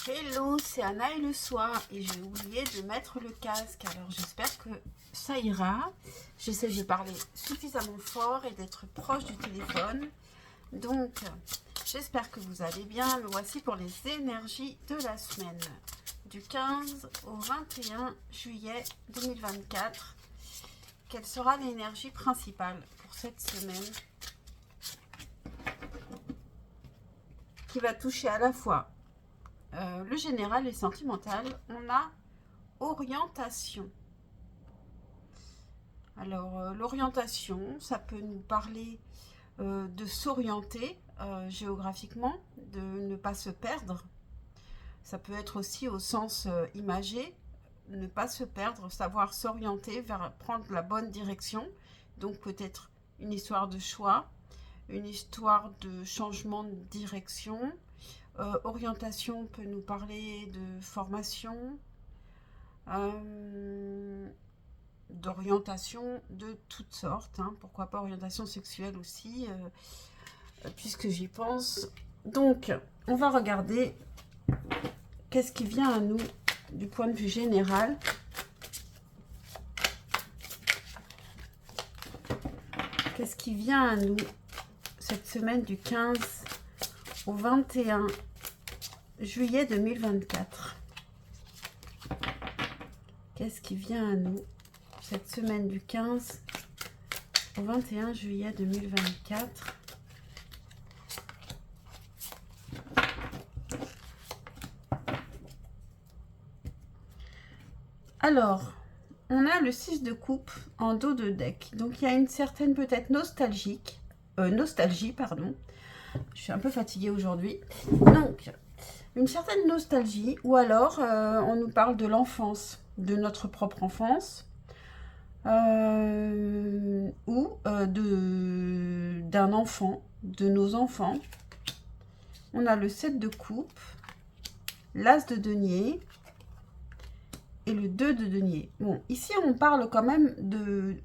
Hello, c'est Anna et le soir et j'ai oublié de mettre le casque. Alors j'espère que ça ira. J'essaie de parler suffisamment fort et d'être proche du téléphone. Donc j'espère que vous allez bien. Me voici pour les énergies de la semaine du 15 au 21 juillet 2024. Quelle sera l'énergie principale pour cette semaine qui va toucher à la fois le général et sentimental? On a orientation. Alors, l'orientation, ça peut nous parler de s'orienter géographiquement, de ne pas se perdre. Ça peut être aussi au sens imagé, ne pas se perdre, savoir s'orienter vers prendre la bonne direction. Donc peut-être une histoire de choix, une histoire de changement de direction. Orientation peut nous parler de formation, d'orientation de toutes sortes, hein. Pourquoi pas orientation sexuelle aussi, puisque j'y pense. Donc, on va regarder qu'est-ce qui vient à nous du point de vue général. Qu'est-ce qui vient à nous cette semaine du 15 au 21 juillet 2024. Qu'est-ce qui vient à nous cette semaine du 15 au 21 juillet 2024? Alors, on a le 6 de coupe en dos de deck. Donc, il y a une certaine peut-être nostalgie, pardon. Je suis un peu fatiguée aujourd'hui. Donc, une certaine nostalgie, ou alors on nous parle de l'enfance, de notre propre enfance, ou d'un enfant, de nos enfants. On a le 7 de coupe, l'as de denier et le 2 de denier. Bon, ici on parle quand même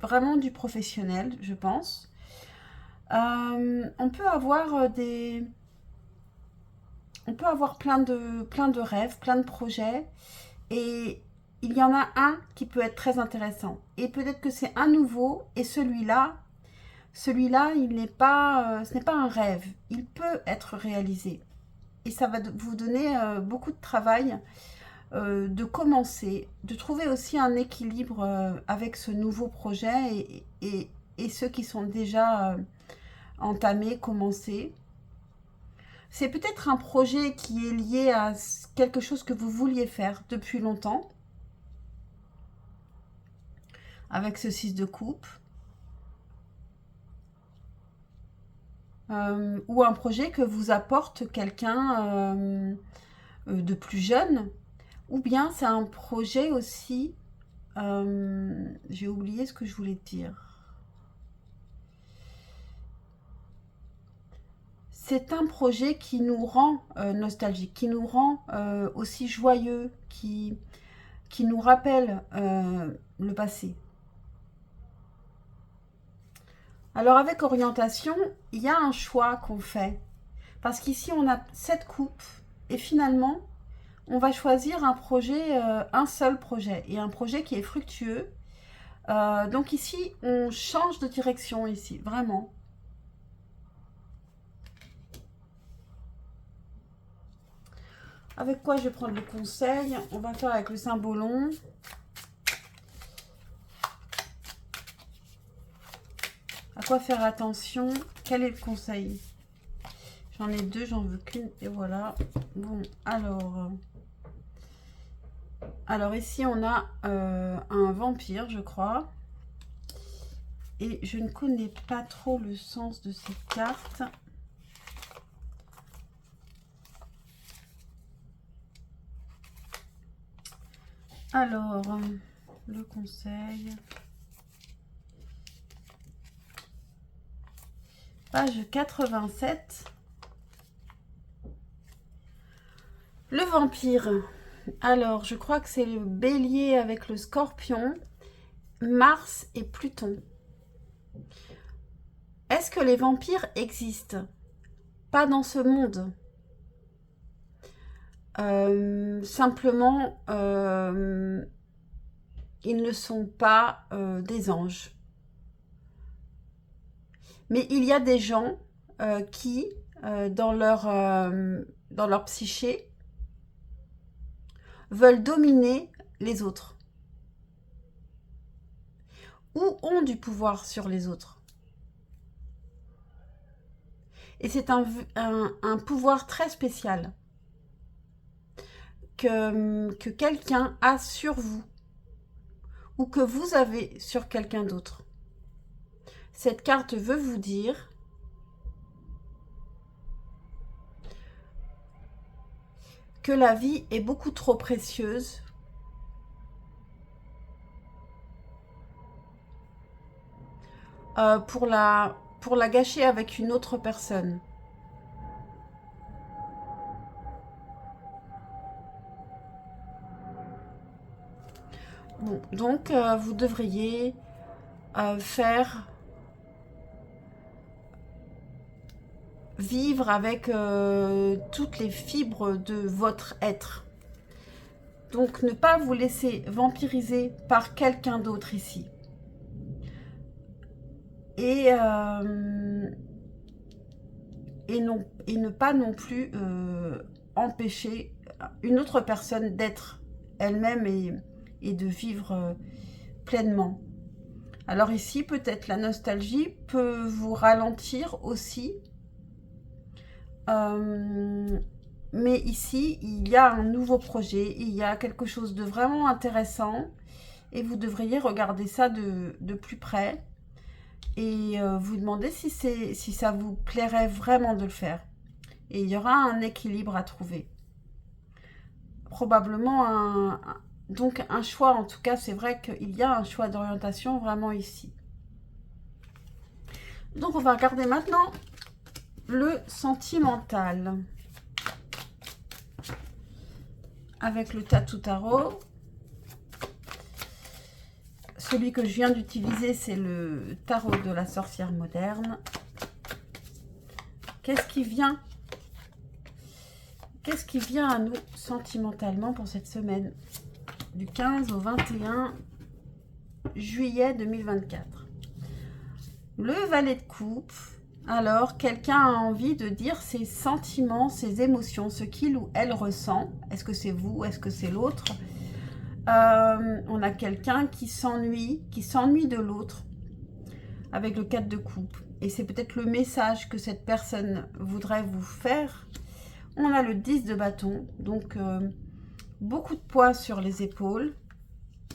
vraiment du professionnel, je pense. On peut avoir plein de rêves, plein de projets, et il y en a un qui peut être très intéressant. Et peut-être que c'est un nouveau, et celui-là, ce n'est pas un rêve. Il peut être réalisé. Et ça va vous donner beaucoup de travail de commencer, de trouver aussi un équilibre avec ce nouveau projet et ceux qui sont déjà entamés, commencés. C'est peut-être un projet qui est lié à quelque chose que vous vouliez faire depuis longtemps, avec ce 6 de coupe. Ou un projet que vous apporte quelqu'un de plus jeune. Ou bien c'est un projet aussi... j'ai oublié ce que je voulais dire. C'est un projet qui nous rend nostalgique, qui nous rend aussi joyeux, qui nous rappelle le passé. Alors avec orientation, il y a un choix qu'on fait. Parce qu'ici, on a 7 coupes et finalement, on va choisir un projet, un seul projet, et un projet qui est fructueux. Donc ici, on change de direction ici, vraiment. Avec quoi je vais prendre le conseil? On va faire avec le symbolon. À quoi faire attention? Quel est le conseil? J'en ai deux, j'en veux qu'une, et voilà. Bon, alors ici, on a un vampire, je crois. Et je ne connais pas trop le sens de cette carte. Alors, le conseil. Page 87. Le vampire. Alors, je crois que c'est le bélier avec le scorpion, Mars et Pluton. Est-ce que les vampires existent? Pas dans ce monde. Simplement, ils ne sont pas des anges. Mais il y a des gens qui, dans leur psyché, veulent dominer les autres ou ont du pouvoir sur les autres. Et c'est un pouvoir très spécial que quelqu'un a sur vous ou que vous avez sur quelqu'un d'autre. Cette carte veut vous dire que la vie est beaucoup trop précieuse pour la gâcher avec une autre personne. Bon, donc vous devriez faire vivre avec toutes les fibres de votre être. Donc ne pas vous laisser vampiriser par quelqu'un d'autre ici. Et ne pas non plus empêcher une autre personne d'être elle-même et de vivre pleinement. Alors ici, peut-être la nostalgie peut vous ralentir aussi. Mais ici, il y a un nouveau projet, il y a quelque chose de vraiment intéressant et vous devriez regarder ça de plus près et vous demander si ça vous plairait vraiment de le faire. Et il y aura un équilibre à trouver. Probablement donc un choix, en tout cas, c'est vrai qu'il y a un choix d'orientation vraiment ici. Donc on va regarder maintenant le sentimental. Avec le Tatou Tarot. Celui que je viens d'utiliser, c'est le tarot de la sorcière moderne. Qu'est-ce qui vient à nous sentimentalement pour cette semaine du 15 au 21 juillet 2024? Le valet de coupe. Alors, quelqu'un a envie de dire ses sentiments, ses émotions, ce qu'il ou elle ressent. Est-ce que c'est vous? Est-ce que c'est l'autre? On a quelqu'un qui s'ennuie de l'autre avec le 4 de coupe. Et c'est peut-être le message que cette personne voudrait vous faire. On a le 10 de bâton, donc beaucoup de poids sur les épaules.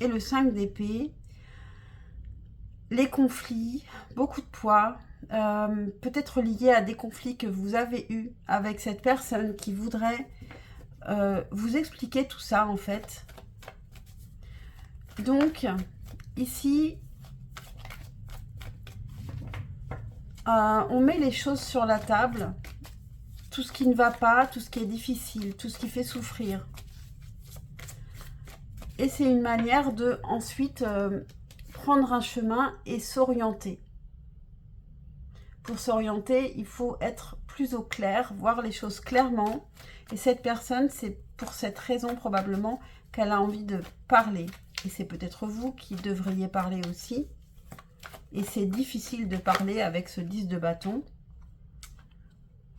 Et le 5 d'épée. Les conflits, beaucoup de poids. Peut-être lié à des conflits que vous avez eus avec cette personne qui voudrait vous expliquer tout ça en fait. Donc ici on met les choses sur la table, tout ce qui ne va pas, tout ce qui est difficile, tout ce qui fait souffrir, et c'est une manière de ensuite prendre un chemin et s'orienter. Pour s'orienter, il faut être plus au clair, voir les choses clairement. Et cette personne, c'est pour cette raison probablement qu'elle a envie de parler. Et c'est peut-être vous qui devriez parler aussi. Et c'est difficile de parler avec ce 10 de bâton.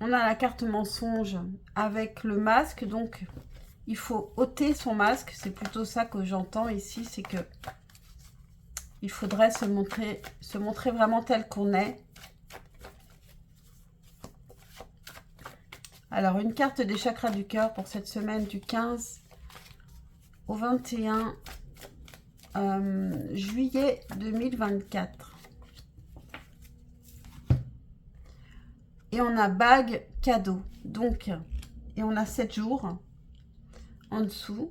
On a la carte mensonge avec le masque. Donc, il faut ôter son masque. C'est plutôt ça que j'entends ici. C'est que il faudrait se montrer vraiment tel qu'on est. Alors, une carte des chakras du cœur pour cette semaine du 15 au 21 juillet 2024. Et on a bague cadeau. Donc, et on a 7 jours en dessous.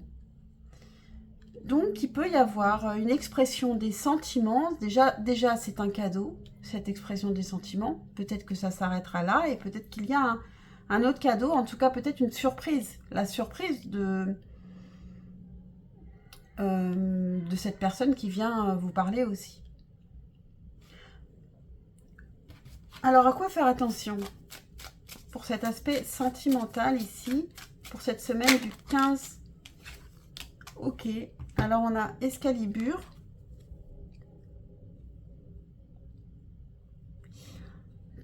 Donc, il peut y avoir une expression des sentiments. Déjà c'est un cadeau, cette expression des sentiments. Peut-être que ça s'arrêtera là et peut-être qu'il y a un autre cadeau, en tout cas peut-être une surprise. La surprise de cette personne qui vient vous parler aussi. Alors, à quoi faire attention pour cet aspect sentimental ici, pour pour cette semaine du 15. Ok. Alors, on a Excalibur.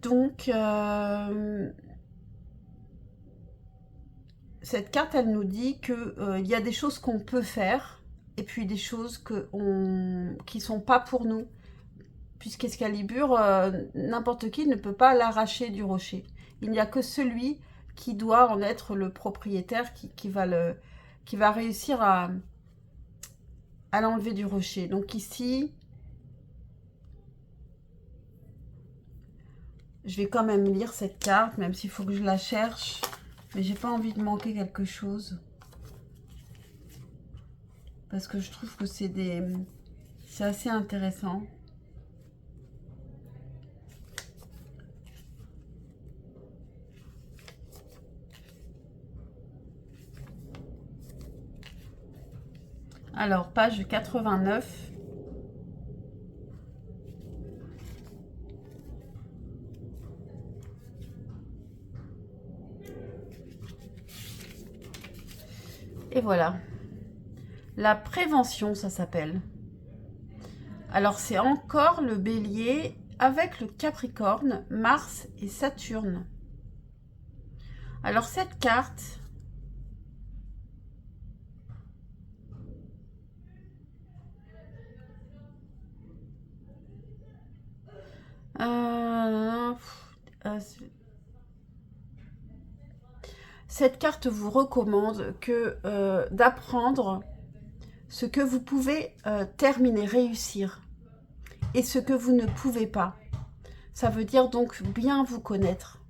Donc, cette carte, elle nous dit que il y a des choses qu'on peut faire et puis des choses qui sont pas pour nous. Puisqu'Excalibur, n'importe qui ne peut pas l'arracher du rocher. Il n'y a que celui qui doit en être le propriétaire qui va réussir à l'enlever du rocher. Donc ici, je vais quand même lire cette carte, même s'il faut que je la cherche. Mais j'ai pas envie de manquer quelque chose. Parce que je trouve que c'est assez intéressant. Alors, page 89. Et voilà. La prévention, ça s'appelle. Alors, c'est encore le Bélier avec le Capricorne, Mars et Saturne. Alors, cette carte... cette carte vous recommande d'apprendre ce que vous pouvez terminer, réussir, et ce que vous ne pouvez pas. Ça veut dire donc bien vous connaître.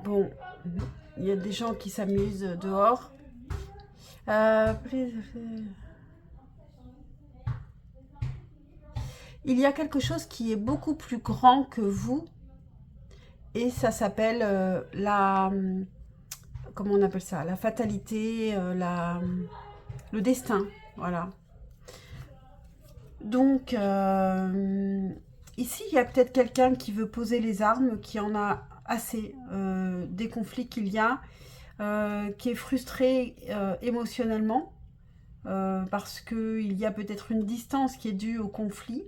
Bon, il y a des gens qui s'amusent dehors. Il y a quelque chose qui est beaucoup plus grand que vous et ça s'appelle comment on appelle ça? La fatalité, le destin, voilà. Donc, ici, il y a peut-être quelqu'un qui veut poser les armes, qui en a assez des conflits qu'il y a, qui est frustré émotionnellement, parce qu'il y a peut-être une distance qui est due au conflit.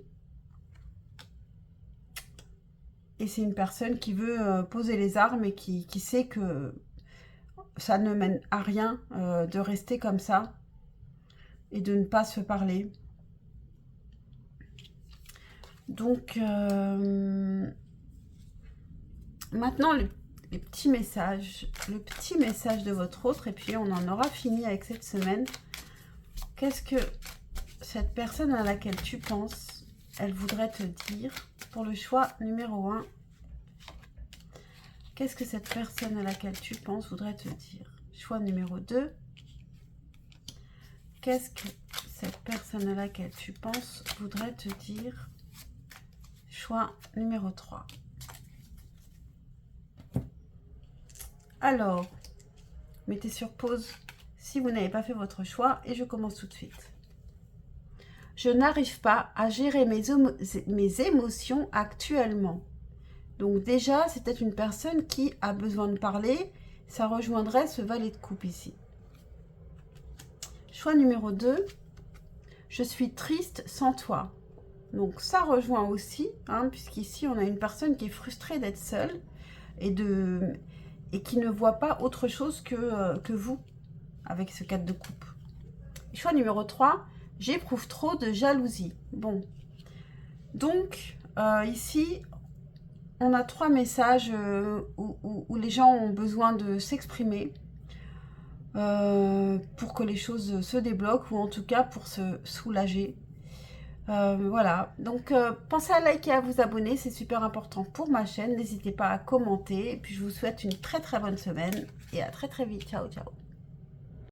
Et c'est une personne qui veut poser les armes et qui sait que ça ne mène à rien de rester comme ça et de ne pas se parler. Donc, maintenant, les petits messages. Le petit message de votre autre. Et puis, on en aura fini avec cette semaine. Qu'est-ce que cette personne à laquelle tu penses, elle voudrait te dire pour le choix numéro 1? Qu'est-ce que cette personne à laquelle tu penses voudrait te dire? Choix numéro 2. Qu'est-ce que cette personne à laquelle tu penses voudrait te dire? Choix numéro 3. Alors, mettez sur pause si vous n'avez pas fait votre choix et je commence tout de suite. Je n'arrive pas à gérer mes émotions actuellement. Donc déjà, c'est peut-être une personne qui a besoin de parler. Ça rejoindrait ce valet de coupe ici. Choix numéro 2. Je suis triste sans toi. Donc ça rejoint aussi, puisqu'ici on a une personne qui est frustrée d'être seule et qui ne voit pas autre chose que vous avec ce 4 de coupe. Choix numéro 3. J'éprouve trop de jalousie. Bon. Donc, ici, on a 3 messages où les gens ont besoin de s'exprimer pour que les choses se débloquent ou en tout cas pour se soulager. Voilà. Donc, pensez à liker et à vous abonner. C'est super important pour ma chaîne. N'hésitez pas à commenter. Et puis, je vous souhaite une très très bonne semaine et à très très vite. Ciao, ciao.